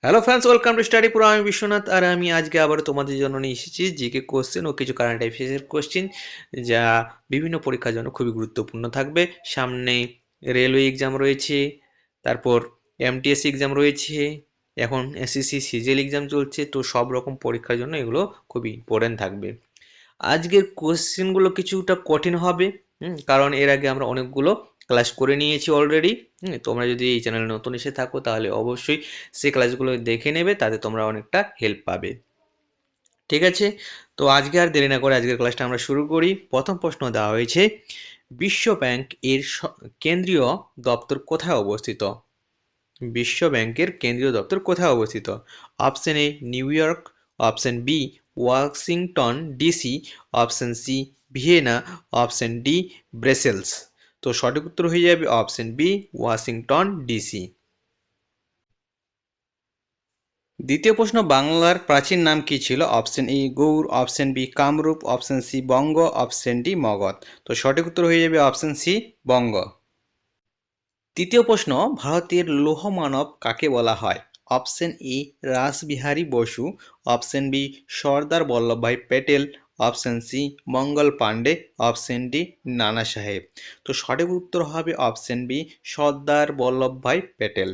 Hello friends, welcome to study পুরো। আমি বিশ্বনাথ, আর আমি আজকে আবার তোমাদের জন্য নিয়ে এসেছি জিকে কোশ্চেন ও কিছু কারেন্ট অ্যাফেয়ার্সের কোশ্চেন, যা বিভিন্ন পরীক্ষার জন্য খুবই গুরুত্বপূর্ণ থাকবে। সামনে রেলওয়ে এক্সাম রয়েছে, তারপর এমটিএস এক্সাম রয়েছে, এখন এসএসসি সিজিএল এক্সাম চলছে, তো সব রকম পরীক্ষার জন্য এগুলো খুবই ইম্পর্টেন্ট থাকবে। আজকের কোশ্চেনগুলো কিছুটা কঠিন হবে, কারণ এর আগে আমরা অনেকগুলো ক্লাস করে নিয়েছি অলরেডি। তোমরা যদি এই চ্যানেলে নতুন এসে থাকো তাহলে অবশ্যই সেই ক্লাসগুলো দেখে নেবে, তাতে তোমরা অনেকটা হেল্প পাবে। ঠিক আছে, তো আজকে আর দেরি না করে আজকের ক্লাসটা আমরা শুরু করি। প্রথম প্রশ্ন দেওয়া হয়েছে, বিশ্ব ব্যাংক এর কেন্দ্রীয় দপ্তর কোথায় অবস্থিত? বিশ্ব ব্যাংকের কেন্দ্রীয় দপ্তর কোথায় অবস্থিত? Option A New York, option B Washington DC, option C Vienna, option D Brussels. তো সঠিক উত্তর হয়ে যাবে অপশন বি ওয়াশিংটন ডিসি। দ্বিতীয় প্রশ্ন, বাংলার প্রাচীন নাম কি ছিল? Option A Gaur, option B Kamarupa, option C Banga, option D Magadha. তো সঠিক উত্তর হয়ে যাবে অপশন সি বঙ্গ। তৃতীয় প্রশ্ন, ভারতের লৌহ মানব কাকে বলা হয়? Option A Rashbehari Basu, option B Sardar Vallabhbhai Patel, option C Mangal Pandey, option D Nana Saheb. তো সঠিক উত্তর হবে অপশন বি সর্দার বল্লভভাই প্যাটেল।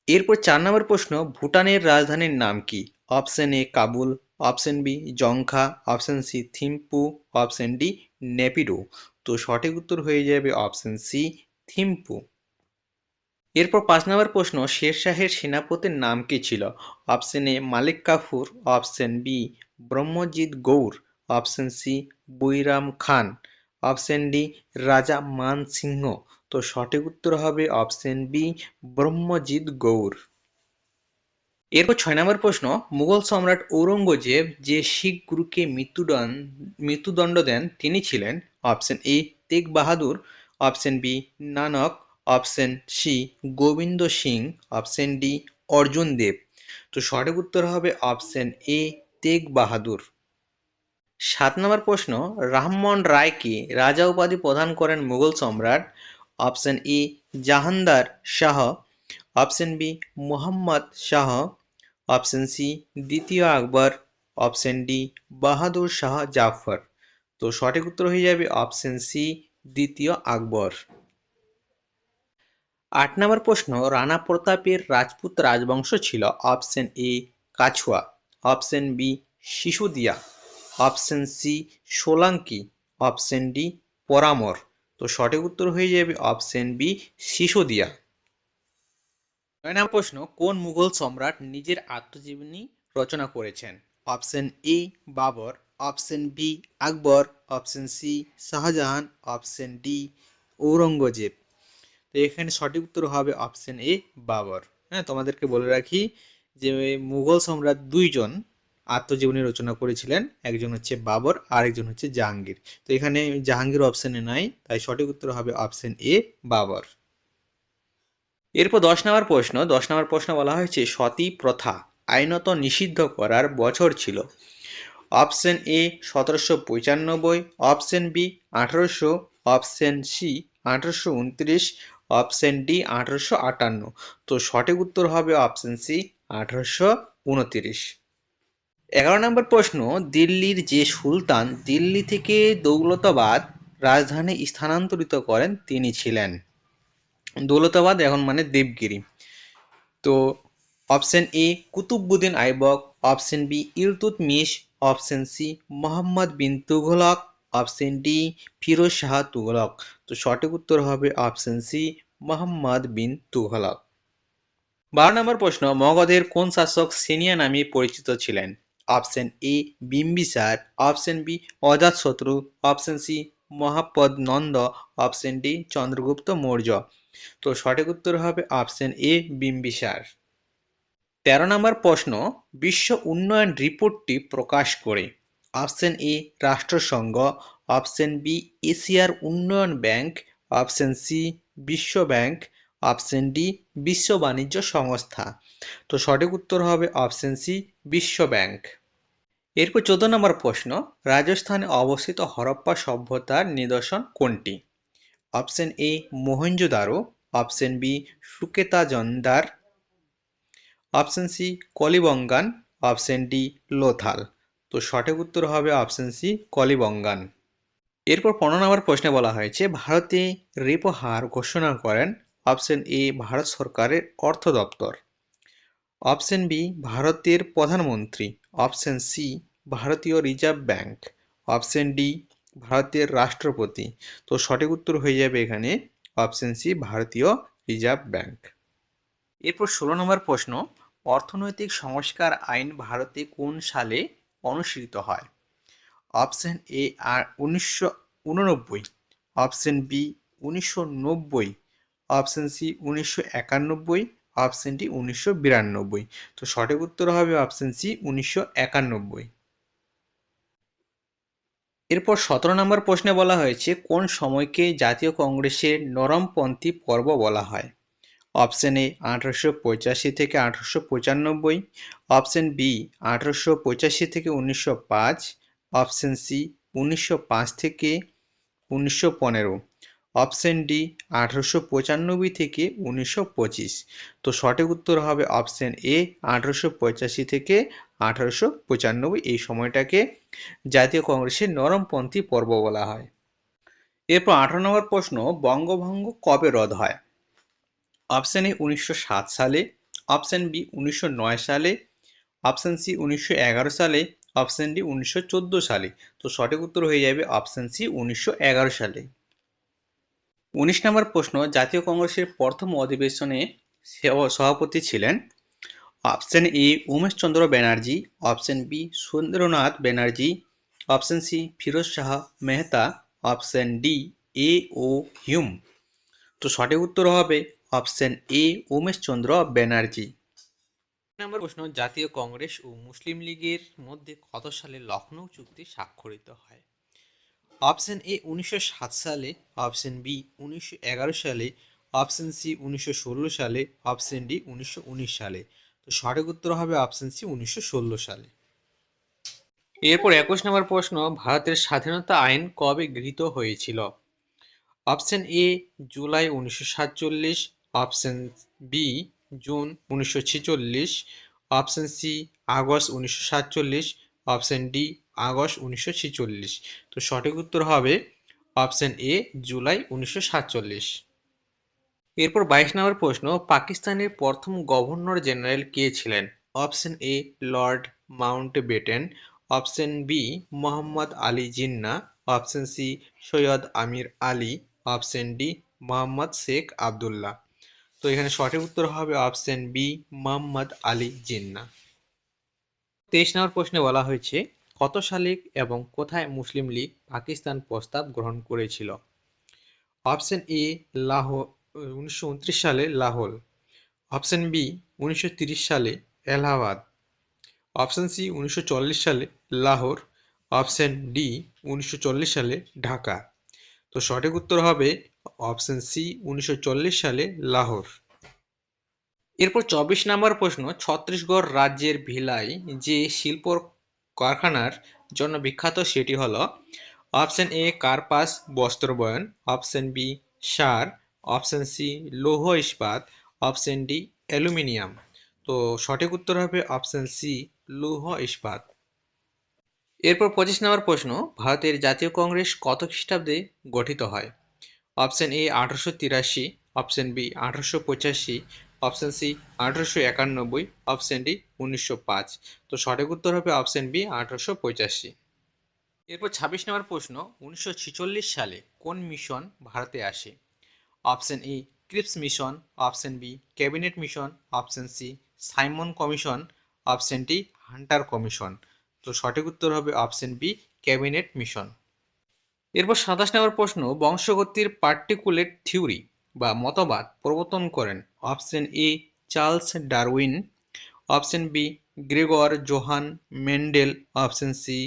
এরপর 4 নম্বর প্রশ্ন, ভুটানের রাজধানীর নাম কি? Option A Kabul, option B Jongkha, option C Thimphu, option D Naypyidaw. তো সঠিক উত্তর হয়ে যাবে অপশন সি থিম্পু। এরপর 5 নম্বর প্রশ্ন, শেরশাহের সেনাপতির নাম কি ছিল? Option A Malik Kafur, option B Brahmajit Gaur, option C Bairam Khan, option D Raja Man সিংহ। তো সঠিক উত্তর হবে অপশন বি ব্রহ্মজিৎ গৌড়। এরপর 6 নম্বর প্রশ্ন, মুঘল সম্রাট ঔরঙ্গজেব যে শিখ গুরুকে মৃত্যুদণ্ড দেন তিনি ছিলেন? Option A Tegh Bahadur, option B Nanak, option C Gobind Singh, option D Arjan Dev. তো সঠিক উত্তর হবে অপশন এ তেগ বাহাদুর। 7 নম্বর প্রশ্ন, রামমোহন রায়কে রাজা উপাধি প্রদান করেন মুঘল সম্রাট? Option A Jahangir Shah, option B Muhammad Shah, option C দ্বিতীয় আকবর, অপশন ডি বাহাদুর শাহ জাফর। তো সঠিক উত্তর হয়ে যাবে অপশন সি দ্বিতীয় আকবর। 8 নম্বর প্রশ্ন, রানা প্রতাপের রাজপুত রাজবংশ ছিল? Option A Kachhwaha, option B Sisodia, option C Solanki, option D Paramara. তো সঠিক উত্তর হয়ে যাবে অপশন বি সিসোদিয়া। 9 নম্বর প্রশ্ন, কোন মুঘল সম্রাট নিজের আত্মজীবনী রচনা করেছেন? Option A Babur, option B Akbar, option C Shahjahan, option D Aurangzeb. তো এখানে সঠিক উত্তর হবে অপশন এ বাবর। হ্যাঁ, তোমাদেরকে বলে রাখি যে মুঘল সম্রাট দুইজন আত্মজীবনী রচনা করেছিলেন, একজন হচ্ছে বাবর আর একজন হচ্ছে জাহাঙ্গীর। তো এখানে জাহাঙ্গীর অপশনে নাই, তাই সঠিক উত্তর হবে অপশন এ বাবর। এরপর 10 নম্বর প্রশ্ন বলা হয়েছে, সতী প্রথা আইনত নিষিদ্ধ করার বছর ছিল? Option A 1795, option B 1800, option C 1829, option D 1858। তো সঠিক উত্তর হবে অপশন সি 1829। 11 নম্বর প্রশ্ন, দিল্লির যে সুলতান দিল্লি থেকে দৌলতাবাদ রাজধানী স্থানান্তরিত করেন তিনি ছিলেন? দৌলতাবাদ এখন মানে দেবগিরি। তো option A Qutbuddin Aibak, option B Iltutmish, option C Muhammad bin Tughlaq, option D Firoz Shah Tughlaq. তো সঠিক উত্তর হবে অপশন সি মোহাম্মদ বিন তুঘলক। 12 নম্বর প্রশ্ন, মগধের কোন শাসক সিনিয়া নামে পরিচিত ছিলেন? Option A Bimbisara, option B Ajatashatru, option C Mahapadma Nanda, option D Chandragupta Maurya. তো সঠিক উত্তর হবে অপশন এ বিম্বিসার। 13 নম্বর প্রশ্ন, বিশ্ব উন্নয়ন রিপোর্টটি প্রকাশ করে? অপশন এ রাষ্ট্রসংঘ, অপশন বি এশিয়ার উন্নয়ন ব্যাংক, অপশন সি বিশ্ব ব্যাংক, অপশন ডি বিশ্ব বাণিজ্য সংস্থা। তো সঠিক উত্তর হবে অপশন সি বিশ্ব ব্যাংক। এরপর 14 নম্বর প্রশ্ন, রাজস্থানে অবস্থিত হরপ্পা সভ্যতার নিদর্শন কোনটি? Option A Mohenjodaro, option B সুকেতা জন্দার, option C Kalibangan, option D Lothal. তো সঠিক উত্তর হবে অপশন সি কলিবঙ্গান। এরপর 15 নম্বর প্রশ্নে বলা হয়েছে ভারতে রেপো হার ঘোষণা করেন অপশন এ ভারত সরকারের অর্থ দপ্তর, অপশন বি ভারতের প্রধানমন্ত্রী, অপশন সি ভারতীয় রিজার্ভ ব্যাংক, অপশন ডি ভারতের রাষ্ট্রপতি। তো সঠিক উত্তর হয়ে যাবে এখানে অপশন সি ভারতীয় রিজার্ভ ব্যাংক। এরপর 16 নম্বর প্রশ্ন, অর্থনৈতিক সংস্কার আইন ভারতে কোন সালে অনুসৃত হয়? Option A 1989, option B 1990, option C 1991, option D 1992। তো সঠিক উত্তর হবে অপশন সি 1991। এরপর 17 নম্বর প্রশ্নে বলা হয়েছে কোন সময়কে জাতীয় কংগ্রেসের নরমপন্থী পর্ব বলা হয়? অপশন এ 1885 থেকে 1895, অপশন বি 1885 থেকে 1905, অপশন সি 1905 থেকে 1915, অপশন ডি 1895 থেকে 1925। তো সঠিক উত্তর হবে অপশন এ 1885 থেকে 1895, এই সময়টাকে জাতীয় কংগ্রেসের নরমপন্থী পর্ব বলা হয়। এরপর 18 নম্বর প্রশ্ন, বঙ্গভঙ্গ কবে রদ হয়? অপশন এ 1907 সালে, অপশন বি 1909 সালে, অপশন সি 1911 সালে, অপশন ডি 1914 সালে। তো সঠিক উত্তর হয়ে যাবে অপশন সি 1911 সালে। 19 নম্বর প্রশ্ন, জাতীয় কংগ্রেসের প্রথম অধিবেশনে সভাপতি ছিলেন? Option A Umeshchandra Banerjee, option B Surendranath Banerjee, option C Firoz Shah Mehta, option D A O Hume. তো সঠিক উত্তর হবে অপশন এ উমেশচন্দ্র ব্যানার্জি। নম্বর প্রশ্ন, জাতীয় কংগ্রেস ও মুসলিম লীগের মধ্যে কত সালে লখনৌ চুক্তি স্বাক্ষরিত হয়? অপশন এ 1907 সালে, অপশন বি 1911 সালে, অপশন সি 1916 সালে, অপশন ডি 1919 সালে। তো সঠিক উত্তর হবে অপশন সি 1916 সালে। এরপর 21 নম্বর প্রশ্ন, ভারতের স্বাধীনতা আইন কবে গৃহীত হয়েছিল? Option A July 1947, option B June 1946, option C August 1947, option D August 1946। তো সঠিক উত্তর হবে অপশন এ জুলাই 1947। এরপর 22 নম্বর প্রশ্ন, পাকিস্তানের প্রথম গভর্নর জেনারেল কে ছিলেন? Option A Lord Mountbatten, option B Mohammad Ali Jinnah, option C Syed Amir Ali, option D Mohammad Sheikh Abdullah. তো এখানে সঠিক উত্তর হবে অপশন বি মোহাম্মদ আলী জিন্না। 23 নম্বর প্রশ্নে বলা হয়েছে কত সালে এবং কোথায় মুসলিম লীগ পাকিস্তান প্রস্তাব গ্রহণ করেছিল? অপশন এ লাহোর 1929 সালে লাহোর, অপশন বি 1930 সালে এলাহাবাদ, অপশন সি 1940 সালে লাহোর, অপশন ডি 1940 সালে ঢাকা। তো সঠিক উত্তর হবে অপশন সি 1940 সালে লাহোর। এরপর 24 নম্বর প্রশ্ন, ছত্তিশগড় রাজ্যের ভিলাই যে শিল্প কারখানার জন্য বিখ্যাত সেটি হলো? অপশন এ কার্পাস বস্ত্র বয়ন, অপশন বি সার, অপশন সি লৌহ ইস্পাত, অপশন ডি অ্যালুমিনিয়াম। তো সঠিক উত্তর হবে অপশন সি লৌহ ইস্পাত। এরপর 25 নম্বর প্রশ্ন, ভারতের জাতীয় কংগ্রেস কত খ্রিস্টাব্দে গঠিত হয়? Option A 1883, option B 1885, option C 1891, option D 1905। তো সঠিক উত্তর হবে অপশন বি 1885। এরপর 26 নম্বর প্রশ্ন, 1946 সালে কোন মিশন ভারতে আসে? Option A Cripps mission, option B cabinet mission, option C Simon commission, option D Hunter commission. তো সঠিক উত্তর হবে অপশন বি ক্যাবিনেট মিশন। এরপর 27 নম্বর প্রশ্ন, বংশগতির পার্টিকুলেট থিওরি বা মতবাদ প্রবর্তন করেন? Option A Charles Darwin, option B Gregor Johann Mendel, option C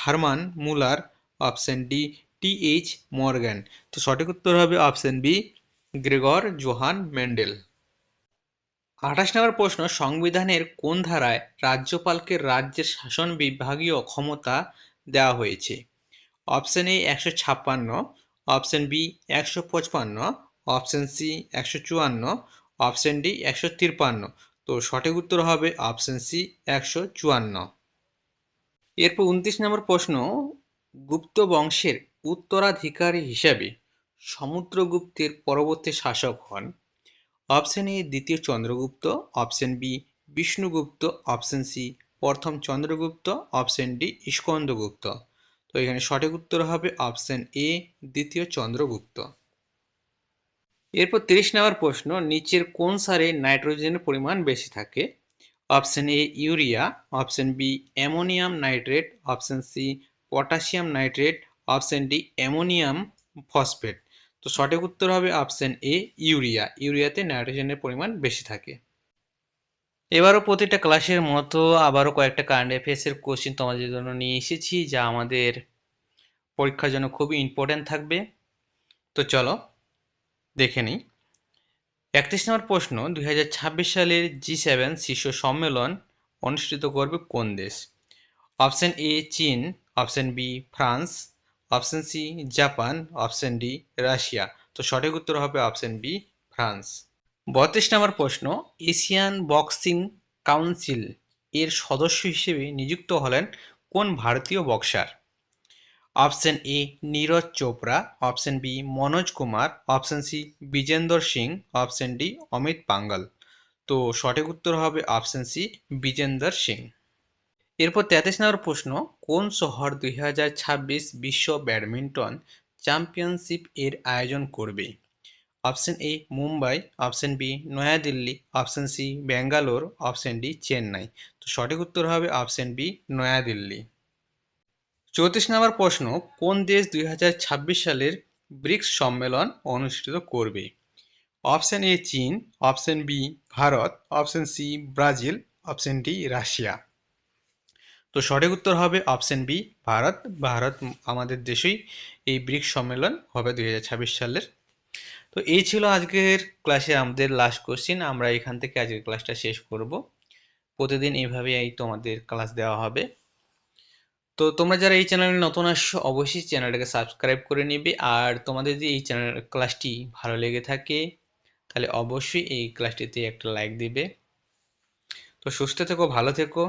Hermann Muller, option D T H. Morgan. তো সঠিক উত্তর হবে option B Gregor Johann Mendel. 28 নম্বর প্রশ্ন, সংবিধানের কোন ধারায় রাজ্যপালকে রাজ্যের শাসন বিভাগীয় ক্ষমতা দেওয়া হয়েছে? Option A 156, option B 155, option C 154, option D 153। তো সঠিক উত্তর হবে অপশন সি 154। এরপর 29 নম্বর প্রশ্ন, গুপ্ত বংশের উত্তরাধিকারী হিসেবে সমুদ্রগুপ্তের পরবর্তী শাসক হন? অপশন এ দ্বিতীয় Chandragupta, option B Vishnugupta, option C প্রথম চন্দ্রগুপ্ত, অপশন ডি স্কন্দগুপ্ত। তো এখানে সঠিক উত্তর হবে অপশন এ দ্বিতীয় চন্দ্রগুপ্ত। এরপর 30 নম্বর প্রশ্ন, নিচের কোন সারে নাইট্রোজেনের পরিমাণ বেশি থাকে? Option A urea, option B ammonium nitrate, option C potassium nitrate, option D ammonium phosphate. তো সঠিক উত্তর হবে অপশন এ ইউরিয়া। ইউরিয়াতে নাইট্রোজেনের পরিমাণ বেশি থাকে। এবারও প্রতিটা ক্লাসের মতো আবারও কয়েকটা কারেন্ট অ্যাফেয়ার্সের কোশ্চেন তোমাদের জন্য নিয়ে এসেছি, যা আমাদের পরীক্ষার জন্য খুবই ইম্পর্টেন্ট থাকবে। তো চলো দেখে নিই। 31 নম্বর প্রশ্ন, 2026 সালের G7 শীর্ষ সম্মেলন অনুষ্ঠিত করবে কোন দেশ? অপশন এ চীন, option B France, option C Japan, option D Russia. তো সঠিক উত্তর হবে অপশন বি ফ্রান্স। 32 নম্বর প্রশ্ন, এশিয়ান বক্সিং কাউন্সিল এর সদস্য হিসেবে নিযুক্ত হলেন কোন ভারতীয় boxer? Option A Neeraj Chopra, option B Manoj Kumar, option C Vijender Singh, option D Amit Panghal. তো সঠিক উত্তর হবে অপশন সি বিজেন্দর সিং। এরপর 33 নম্বর প্রশ্ন, কোন শহর 2026 বিশ্ব ব্যাডমিন্টন চ্যাম্পিয়নশিপ এর আয়োজন করবে? Option A Mumbai, option B New Delhi, option C Bangalore, option D Chennai. তো সঠিক উত্তর হবে অপশন বি নয়াদিল্লি। 34 নম্বর প্রশ্ন, কোন দেশ 2026 সালের ব্রিক্স সম্মেলন অনুষ্ঠিত করবে? অপশন এ চীন, option B Bharat, option C Brazil, option D Russia. তো সঠিক উত্তর হবে অপশন বি ভারত। ভারত আমাদের দেশেই এই ব্রিক্স সম্মেলন হবে 2026 সালের। তো এই ছিল আজকের ক্লাসে আমাদের লাস্ট কোশ্চিন। আমরা এখান থেকে আজকের ক্লাসটা শেষ করব। প্রতিদিন এইভাবেই তোমাদের ক্লাস দেওয়া হবে। তো তোমরা যারা এই চ্যানেলে নতুন আসছো অবশ্যই চ্যানেলটাকে সাবস্ক্রাইব করে নিবে। আর তোমাদের যদি এই চ্যানেল ক্লাসটি ভালো লেগে থাকে তাহলে অবশ্যই এই ক্লাসটিতে একটা লাইক দিবে। তো সুস্থ থেকো, ভালো থেকো।